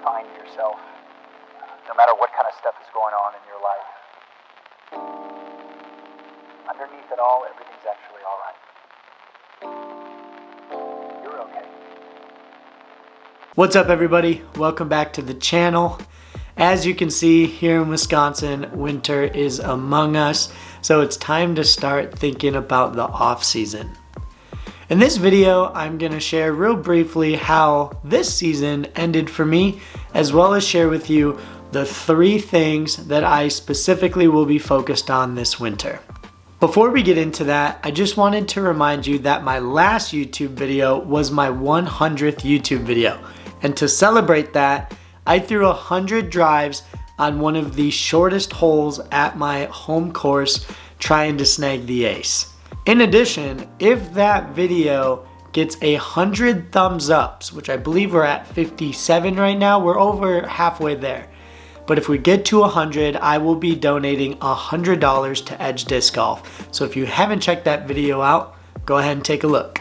find yourself, no matter what kind of stuff is going on in your life, underneath it all, everything's actually all right. You're okay. What's up, everybody? Welcome back to the channel. As you can see, here in Wisconsin, winter is among us, so it's time to start thinking about the off season. In this video, I'm going to share real briefly how this season ended for me, as well as share with you the 3 things that I specifically will be focused on this winter. Before we get into that, I just wanted to remind you that my last YouTube video was my 100th YouTube video. And to celebrate that, I threw 100 drives on one of the shortest holes at my home course trying to snag the ace. In addition, if that video gets 100 thumbs ups, which I believe we're at 57 right now, we're over halfway there. But if we get to 100, I will be donating $100 to Edge Disc Golf. So if you haven't checked that video out, go ahead and take a look.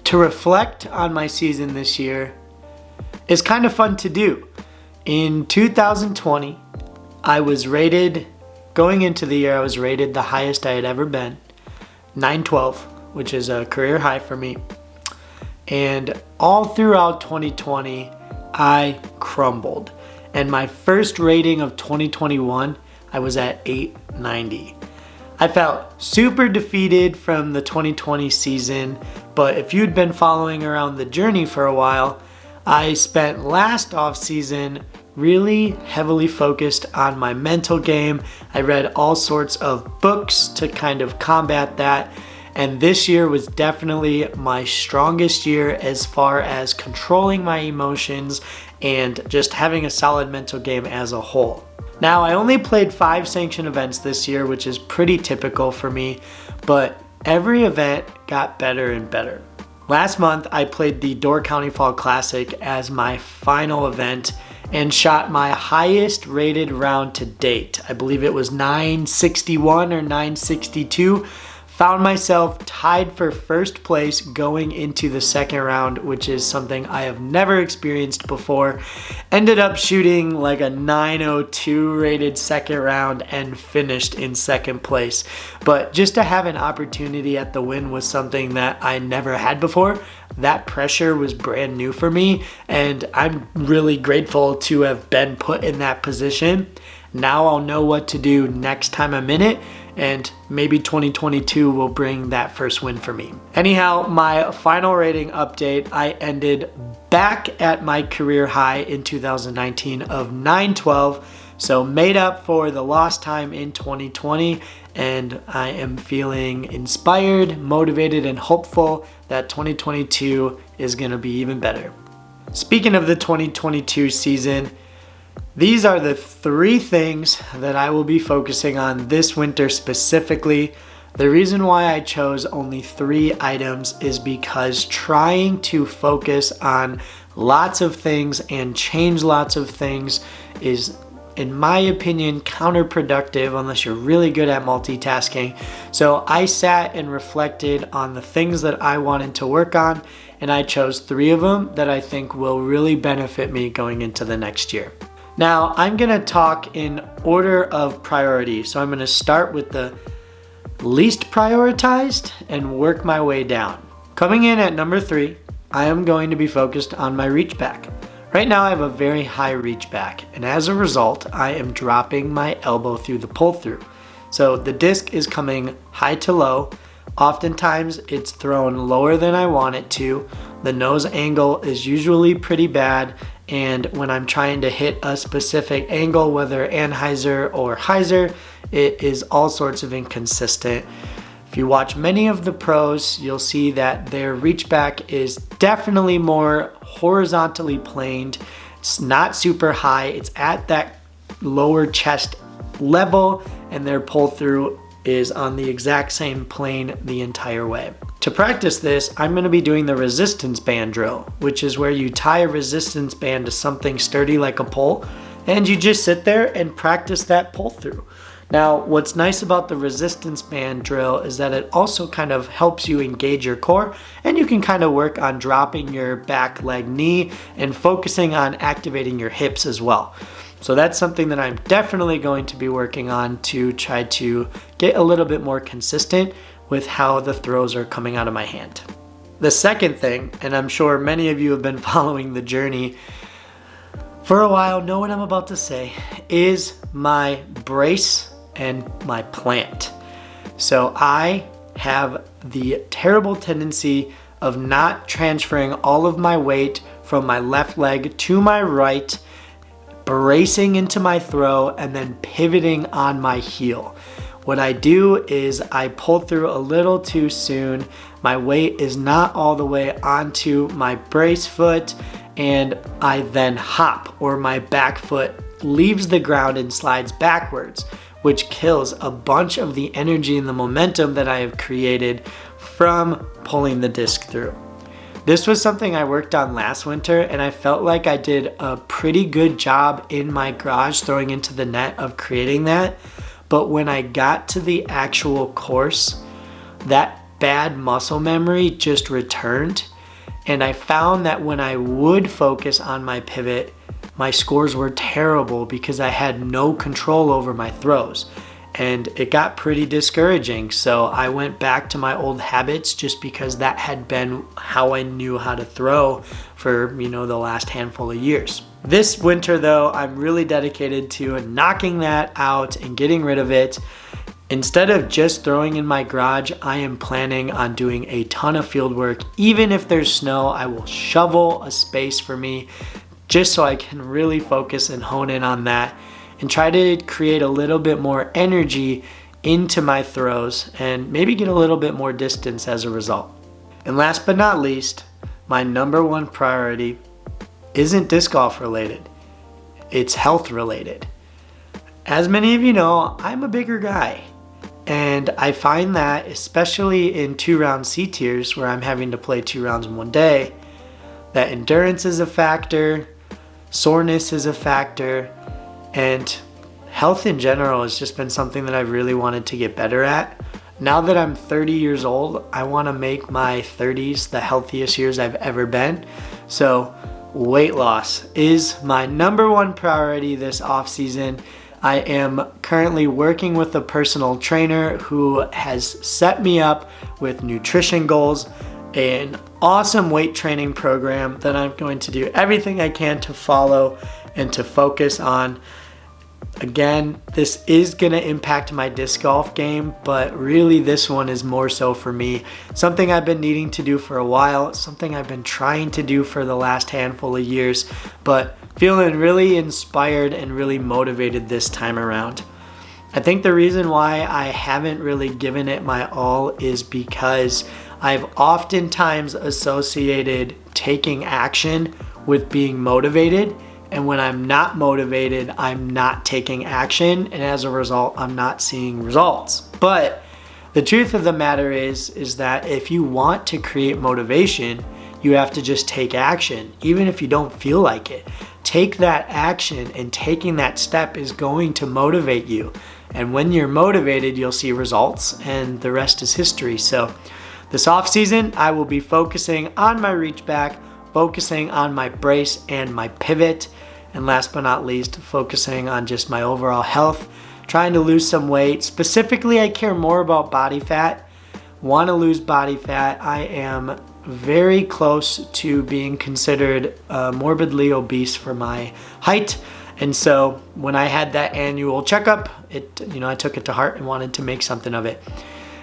To reflect on my season this year is kind of fun to do. In 2020, I was rated, going into the year, I was rated the highest I had ever been, 912, which is a career high for me. And all throughout 2020, I crumbled. And my first rating of 2021, I was at 890. I felt super defeated from the 2020 season, but if you'd been following around the journey for a while, I spent last off season really heavily focused on my mental game. I read all sorts of books to kind of combat that. And this year was definitely my strongest year as far as controlling my emotions and just having a solid mental game as a whole. Now, I only played 5 sanctioned events this year, which is pretty typical for me, but every event got better and better. Last month, I played the Door County Fall Classic as my final event and shot my highest rated round to date. I believe it was 961 or 962. Found myself tied for first place going into the second round, which is something I have never experienced before. Ended up shooting like a 902 rated second round and finished in second place. But just to have an opportunity at the win was something that I never had before. That pressure was brand new for me, and I'm really grateful to have been put in that position. Now I'll know what to do next time I'm in it, and maybe 2022 will bring that first win for me. Anyhow, my final rating update, I ended back at my career high in 2019 of 912, so made up for the lost time in 2020, and I am feeling inspired, motivated, and hopeful that 2022 is gonna be even better. Speaking of the 2022 season, these are the 3 things that I will be focusing on this winter specifically. The reason why I chose only 3 items is because trying to focus on lots of things and change lots of things is, in my opinion, counterproductive unless you're really good at multitasking. So I sat and reflected on the things that I wanted to work on, and I chose 3 of them that I think will really benefit me going into the next year. Now, I'm gonna talk in order of priority. So I'm gonna start with the least prioritized and work my way down. Coming in at number 3, I am going to be focused on my reach back. Right now I have a very high reach back, and as a result, I am dropping my elbow through the pull through. So the disc is coming high to low. Oftentimes it's thrown lower than I want it to. The nose angle is usually pretty bad, and when I'm trying to hit a specific angle, whether Anheuser or Heiser, it is all sorts of inconsistent. If you watch many of the pros, you'll see that their reach back is definitely more horizontally planed. It's not super high, it's at that lower chest level, and their pull through is on the exact same plane the entire way. To practice this, I'm going to be doing the resistance band drill, which is where you tie a resistance band to something sturdy like a pole, and you just sit there and practice that pull through. Now, what's nice about the resistance band drill is that it also kind of helps you engage your core, and you can kind of work on dropping your back leg knee and focusing on activating your hips as well. So that's something that I'm definitely going to be working on to try to get a little bit more consistent with how the throws are coming out of my hand. The second thing, and I'm sure many of you have been following the journey for a while, know what I'm about to say, is my brace and my plant. So I have the terrible tendency of not transferring all of my weight from my left leg to my right, bracing into my throw, and then pivoting on my heel. What I do is I pull through a little too soon. My weight is not all the way onto my brace foot, and I then hop, or my back foot leaves the ground and slides backwards, which kills a bunch of the energy and the momentum that I have created from pulling the disc through. This was something I worked on last winter, and I felt like I did a pretty good job in my garage throwing into the net of creating that. But when I got to the actual course, that bad muscle memory just returned. And I found that when I would focus on my pivot, my scores were terrible because I had no control over my throws. And it got pretty discouraging. So I went back to my old habits just because that had been how I knew how to throw for, the last handful of years. This winter though, I'm really dedicated to knocking that out and getting rid of it. Instead of just throwing in my garage, I am planning on doing a ton of field work. Even if there's snow, I will shovel a space for me just so I can really focus and hone in on that and try to create a little bit more energy into my throws and maybe get a little bit more distance as a result. And last but not least, my number one priority isn't disc golf related. It's health related. As many of you know, I'm a bigger guy. And I find that, especially in 2-round C tiers where I'm having to play 2 rounds in one day, that endurance is a factor, soreness is a factor, and health in general has just been something that I've really wanted to get better at. Now that I'm 30 years old, I want to make my 30s the healthiest years I've ever been. So weight loss is my number one priority this off season. I am currently working with a personal trainer who has set me up with nutrition goals, an awesome weight training program that I'm going to do everything I can to follow and to focus on. Again, this is going to impact my disc golf game, but really this one is more so for me. Something I've been needing to do for a while, something I've been trying to do for the last handful of years, but feeling really inspired and really motivated this time around. I think the reason why I haven't really given it my all is because I've oftentimes associated taking action with being motivated. And when I'm not motivated, I'm not taking action. And as a result, I'm not seeing results. But the truth of the matter is that if you want to create motivation, you have to just take action, even if you don't feel like it. Take that action, and taking that step is going to motivate you. And when you're motivated, you'll see results, and the rest is history. So this off season, I will be focusing on my reach back, focusing on my brace and my pivot, and last but not least, focusing on just my overall health, trying to lose some weight. Specifically, I care more about body fat. Want to lose body fat. I am very close to being considered morbidly obese for my height. And so when I had that annual checkup, I took it to heart and wanted to make something of it.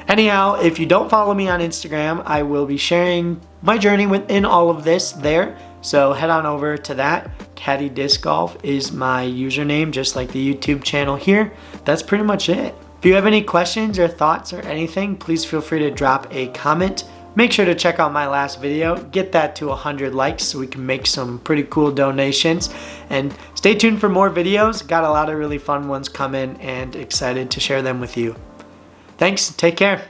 Anyhow, if you don't follow me on Instagram, I will be sharing my journey within all of this there. So head on over to that. Caddie Disc Golf is my username, just like the YouTube channel here. That's pretty much it. If you have any questions or thoughts or anything, please feel free to drop a comment. Make sure to check out my last video, get that to 100 likes so we can make some pretty cool donations. And stay tuned for more videos. Got a lot of really fun ones coming and excited to share them with you. Thanks, take care.